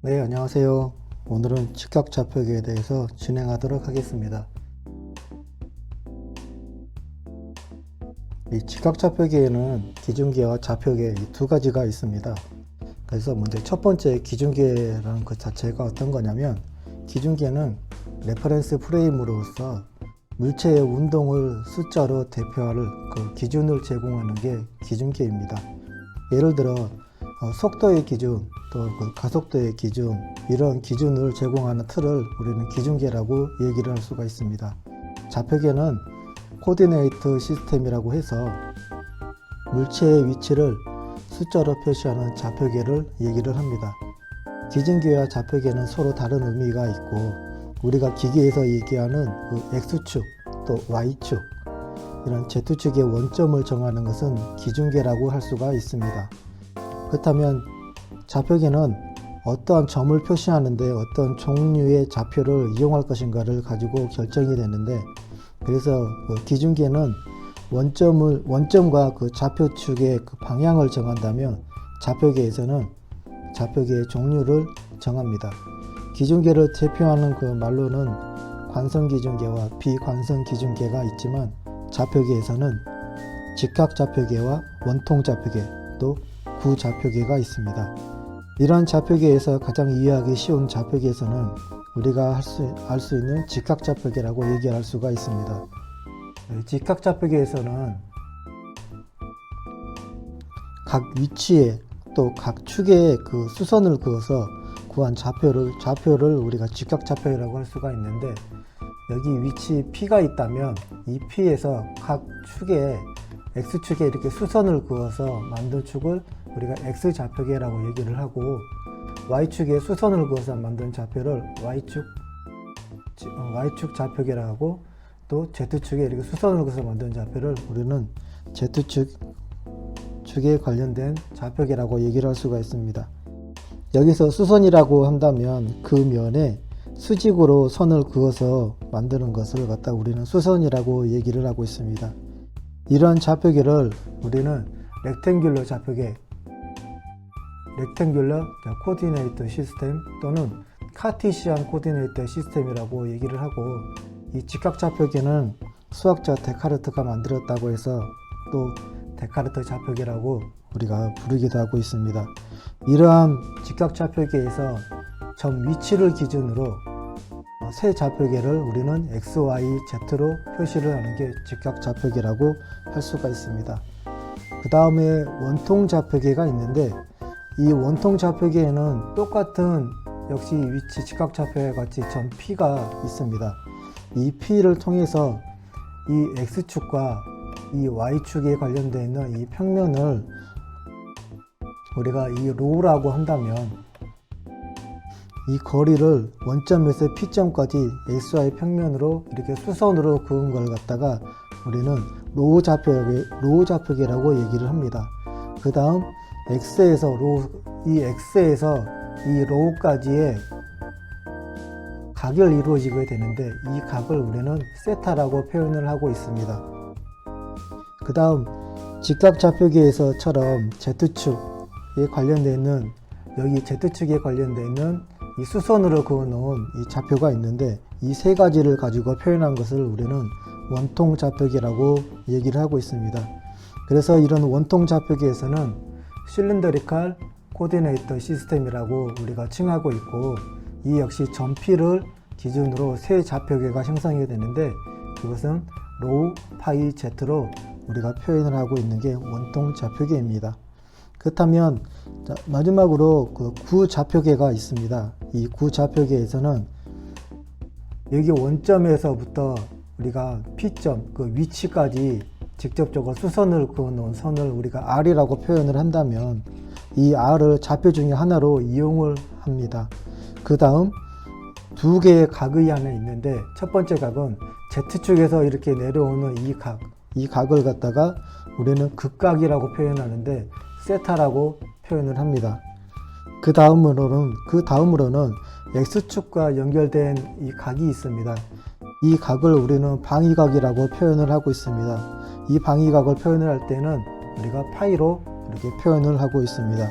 네, 안녕하세요. 오늘은 직각좌표계에 대해서 진행하도록 하겠습니다. 이 직각좌표계에는 기준계와 좌표계 이 두 가지가 있습니다. 그래서 먼저 첫 번째 기준계라는 것 자체가 어떤 거냐면, 기준계는 레퍼런스 프레임으로서 물체의 운동을 숫자로 대표할 그 기준을 제공하는 게 기준계입니다. 예를 들어 속도의 기준, 또 그 가속도의 기준, 이런 기준을 제공하는 틀을 우리는 기준계라고 얘기를 할 수가 있습니다. 좌표계는 코디네이트 시스템이라고 해서 물체의 위치를 숫자로 표시하는 좌표계를 얘기를 합니다. 기준계와 좌표계는 서로 다른 의미가 있고, 우리가 기계에서 얘기하는 그 X축 또 Y축, 이런 Z축의 원점을 정하는 것은 기준계라고 할 수가 있습니다. 그렇다면 좌표계는 어떠한 점을 표시하는데 어떤 종류의 좌표를 이용할 것인가를 가지고 결정이 되는데, 그래서 그 기준계는 원점과 그 좌표축의 그 방향을 정한다면, 좌표계에서는 좌표계의 종류를 정합니다. 기준계를 대표하는 그 말로는 관성기준계와 비관성기준계가 있지만, 좌표계에서는 직각좌표계와 원통좌표계, 또 구좌표계가 있습니다. 이러한 좌표계에서 가장 이해하기 쉬운 좌표계에서는 우리가 알 수 있는 직각좌표계라고 얘기할 수가 있습니다. 직각좌표계에서는 각 위치에 또 각 축에 그 수선을 그어서 구한 좌표를 우리가 직각좌표라고 할 수가 있는데, 여기 위치 P가 있다면 이 P에서 각 축에 X축에 이렇게 수선을 그어서 만든 축을 우리가 X좌표계라고 얘기를 하고, Y축에 수선을 그어서 만든 좌표를 Y축 좌표계라고 하고, 또 Z축에 이렇게 수선을 그어서 만든 좌표를 우리는 Z축에 관련된 좌표계라고 얘기를 할 수가 있습니다. 여기서 수선이라고 한다면 그 면에 수직으로 선을 그어서 만드는 것을 갖다 우리는 수선이라고 얘기를 하고 있습니다. 이러한 좌표계를 우리는 렉탱귤러 좌표계, 렉탱귤러 코디네이터 시스템 또는 카티시안 코디네이터 시스템이라고 얘기를 하고, 이 직각좌표계는 수학자 데카르트가 만들었다고 해서 또 데카르트 좌표계라고 우리가 부르기도 하고 있습니다. 이러한 직각좌표계에서 점 위치를 기준으로 세 좌표계를 우리는 X, Y, Z로 표시를 하는 게 직각좌표계라고 할 수가 있습니다. 그 다음에 원통좌표계가 있는데, 이 원통좌표계에는 똑같은 역시 위치 직각좌표와 같이 점 P가 있습니다. 이 P를 통해서 이 X축과 이 Y축에 관련되어 있는 이 평면을 우리가 이 로우라고 한다면, 이 거리를 원점에서 P점까지 XY 평면으로 이렇게 수선으로 그은 걸 갖다가 우리는 로우 좌표계라고 얘기를 합니다. 그 다음 X에서 이 로우까지의 각이 이루어지게 되는데, 이 각을 우리는 세타라고 표현을 하고 있습니다. 그 다음 직각좌표계에서처럼 Z축에 관련되어 있는, 여기 Z축에 관련되어 있는 이 수선으로 그어놓은 이 좌표가 있는데, 이 세 가지를 가지고 표현한 것을 우리는 원통좌표계라고 얘기를 하고 있습니다. 그래서 이런 원통좌표계에서는 실린더리칼 코디네이터 시스템이라고 우리가 칭하고 있고, 이 역시 점 P를 기준으로 세 좌표계가 형성이 되는데, 그것은 로우, 파이, Z로 우리가 표현을 하고 있는 게 원통좌표계입니다. 그렇다면 마지막으로 그 구좌표계가 있습니다. 이 구좌표계에서는 여기 원점에서부터 우리가 P점 그 위치까지 직접적으로 수선을 그어놓은 선을 우리가 R이라고 표현을 한다면, 이 R을 좌표 중에 하나로 이용을 합니다. 그 다음 두 개의 각이 하나 있는데, 첫 번째 각은 Z축에서 이렇게 내려오는 이 각을 갖다가 우리는 극각이라고 표현하는데 세타라고 표현을 합니다. 그 다음으로는 X축과 연결된 이 각이 있습니다. 이 각을 우리는 방위각이라고 표현을 하고 있습니다. 이 방위각을 표현을 할 때는 우리가 파이로 이렇게 표현을 하고 있습니다.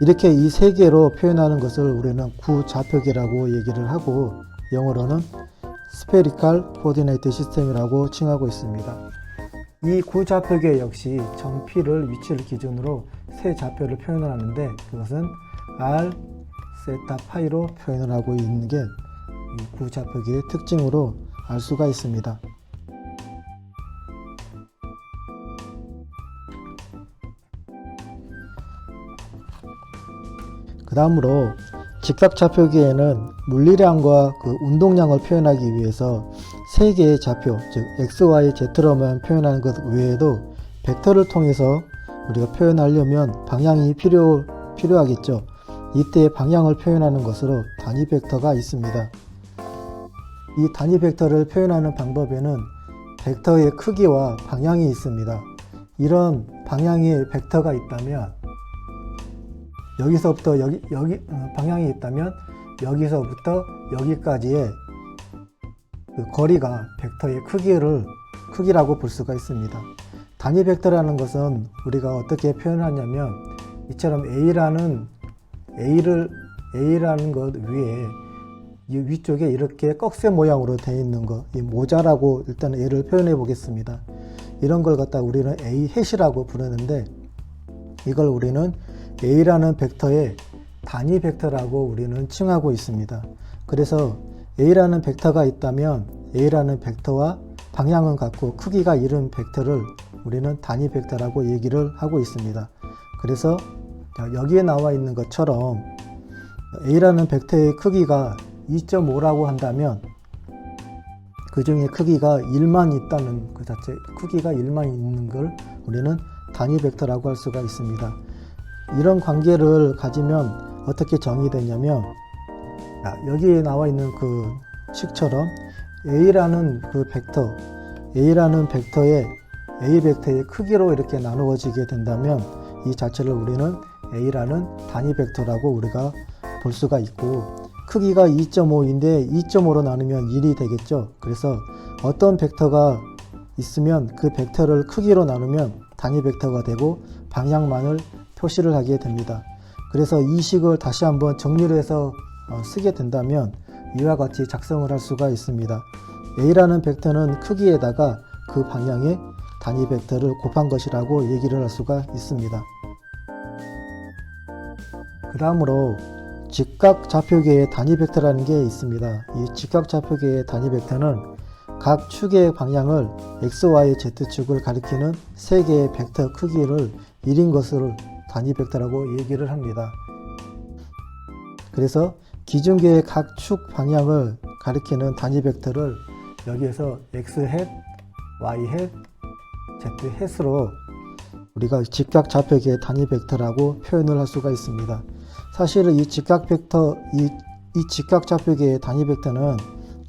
이렇게 이 세 개로 표현하는 것을 우리는 구좌표계라고 얘기를 하고 영어로는 Spherical Coordinate System이라고 칭하고 있습니다. 이 구좌표계 역시 점 P를 위치를 기준으로 세 좌표를 표현을 하는데 그것은 R, 세타, 파이로 표현을 하고 있는 게 이 구좌표계의 특징으로 알 수가 있습니다. 그 다음으로 직각좌표계에는 물리량과 그 운동량을 표현하기 위해서 세 개의 좌표, 즉 x, y, z로만 표현하는 것 외에도 벡터를 통해서 우리가 표현하려면 방향이 필요하겠죠. 이때 방향을 표현하는 것으로 단위 벡터가 있습니다. 이 단위 벡터를 표현하는 방법에는 벡터의 크기와 방향이 있습니다. 이런 방향의 벡터가 있다면 여기서부터 여기 방향이 있다면 여기서부터 여기까지의 그 거리가 벡터의 크기라고 볼 수가 있습니다. 단위 벡터라는 것은 우리가 어떻게 표현하냐면 이처럼 A라는 것 위에 이 위쪽에 이렇게 꺽쇠 모양으로 되어 있는 것, 이 모자라고 일단 A를 표현해 보겠습니다. 이런 걸 갖다 우리는 A 햇이라고 부르는데 이걸 우리는 A라는 벡터의 단위 벡터라고 우리는 칭하고 있습니다. 그래서 A라는 벡터가 있다면 A라는 벡터와 방향은 같고 크기가 이른 벡터를 우리는 단위 벡터라고 얘기를 하고 있습니다. 그래서 여기에 나와 있는 것처럼 A라는 벡터의 크기가 2.5라고 한다면 그 중에 크기가 1만 있다는 그 자체, 크기가 1만 있는 걸 우리는 단위 벡터라고 할 수가 있습니다. 이런 관계를 가지면 어떻게 정의되냐면 여기에 나와 있는 그 식처럼 A라는 벡터의 A 벡터의 크기로 이렇게 나누어지게 된다면 이 자체를 우리는 A라는 단위 벡터라고 우리가 볼 수가 있고 크기가 2.5인데 2.5로 나누면 1이 되겠죠. 그래서 어떤 벡터가 있으면 그 벡터를 크기로 나누면 단위 벡터가 되고 방향만을 표시를 하게 됩니다. 그래서 이 식을 다시 한번 정리를 해서 쓰게 된다면 이와 같이 작성을 할 수가 있습니다. A라는 벡터는 크기에다가 그 방향의 단위 벡터를 곱한 것이라고 얘기를 할 수가 있습니다. 그 다음으로 직각좌표계의 단위 벡터라는 게 있습니다. 이 직각좌표계의 단위 벡터는 각 축의 방향을 x, y, z축을 가리키는 세 개의 벡터 크기를 1인 것을 단위 벡터라고 얘기를 합니다. 그래서 기준계의 각 축 방향을 가리키는 단위 벡터를 여기에서 x 햇, y 햇, z 햇으로 우리가 직각좌표계의 단위 벡터라고 표현을 할 수가 있습니다. 사실은 이 직각좌표계의 단위 벡터는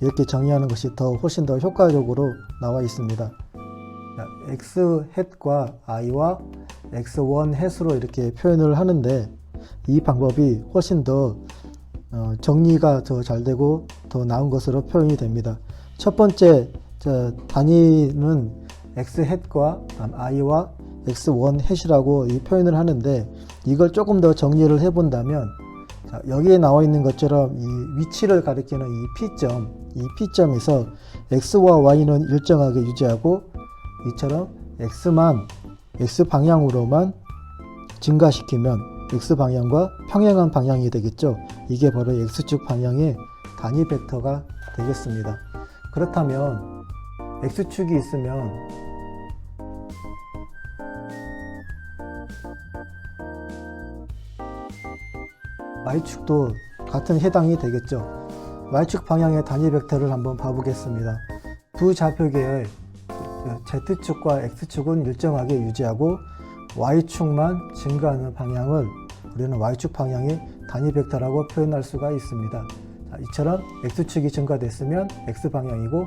이렇게 정의하는 것이 훨씬 더 효과적으로 나와 있습니다. x 햇과 i와 x1 햇으로 이렇게 표현을 하는데 이 방법이 훨씬 더 정리가 더 잘 되고 더 나은 것으로 표현이 됩니다. 첫 번째 단위는 x 햇과 i와 x1 햇이라고 이 표현을 하는데 이걸 조금 더 정리를 해 본다면 여기에 나와 있는 것처럼 이 위치를 가리키는 이 P점에서 x와 y는 일정하게 유지하고 이처럼 x 방향으로만 증가시키면 x 방향과 평행한 방향이 되겠죠. 이게 바로 x축 방향의 단위 벡터가 되겠습니다. 그렇다면 x축이 있으면 y축도 같은 해당이 되겠죠. y축 방향의 단위 벡터를 한번 봐보겠습니다. 부좌표계의 z축과 x축은 일정하게 유지하고 y축만 증가하는 방향을 우리는 y축 방향의 단위 벡터라고 표현할 수가 있습니다. 이처럼 x축이 증가됐으면 x방향이고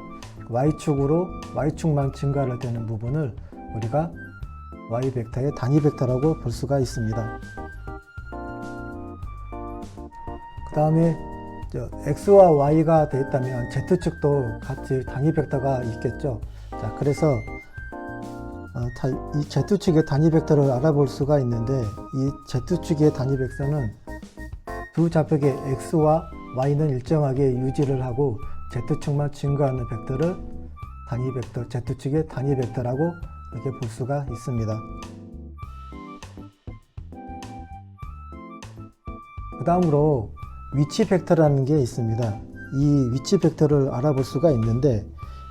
y축만 증가를 되는 부분을 우리가 y벡터의 단위 벡터라고 볼 수가 있습니다. 그 다음에 x와 y가 되어 있다면 z축도 같이 단위 벡터가 있겠죠. 자, 그래서 이 Z축의 단위 벡터를 알아볼 수가 있는데, 이 Z축의 단위 벡터는 두 좌표의 X와 Y는 일정하게 유지를 하고 Z축만 증가하는 벡터를 단위 벡터, Z축의 단위 벡터라고 이렇게 볼 수가 있습니다. 그 다음으로 위치 벡터라는 게 있습니다. 이 위치 벡터를 알아볼 수가 있는데,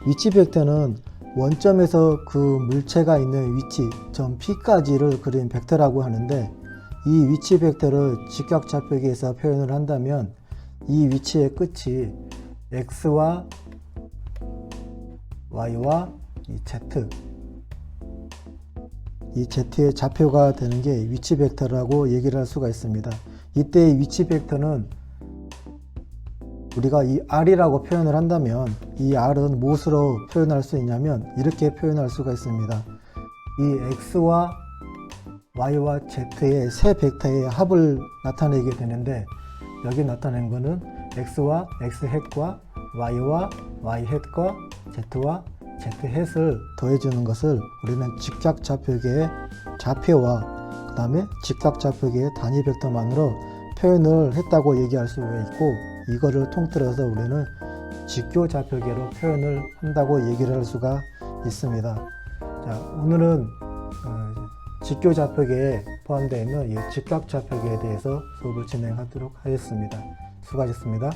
위치 벡터는 원점에서 그 물체가 있는 위치, 점 P까지를 그린 벡터라고 하는데, 이 위치 벡터를 직각좌표기에서 표현을 한다면 이 위치의 끝이 X와 Y와 이 Z, 이 Z의 좌표가 되는 게 위치 벡터라고 얘기를 할 수가 있습니다. 이때의 위치 벡터는 우리가 이 R이라고 표현을 한다면 이 R은 무엇으로 표현할 수 있냐면 이렇게 표현할 수가 있습니다. 이 X와 Y와 Z의 세 벡터의 합을 나타내게 되는데, 여기 나타낸 거는 X와 X 햇과 Y와 Y 햇과 Z와 Z 햇을 더해주는 것을 우리는 직각좌표계의 좌표와 그 다음에 직각좌표계의 단위 벡터만으로 표현을 했다고 얘기할 수가 있고, 이거를 통틀어서 우리는 직교좌표계로 표현을 한다고 얘기를 할 수가 있습니다. 자, 오늘은 직교좌표계에 포함되어 있는 이 직각좌표계에 대해서 수업을 진행하도록 하겠습니다. 수고하셨습니다.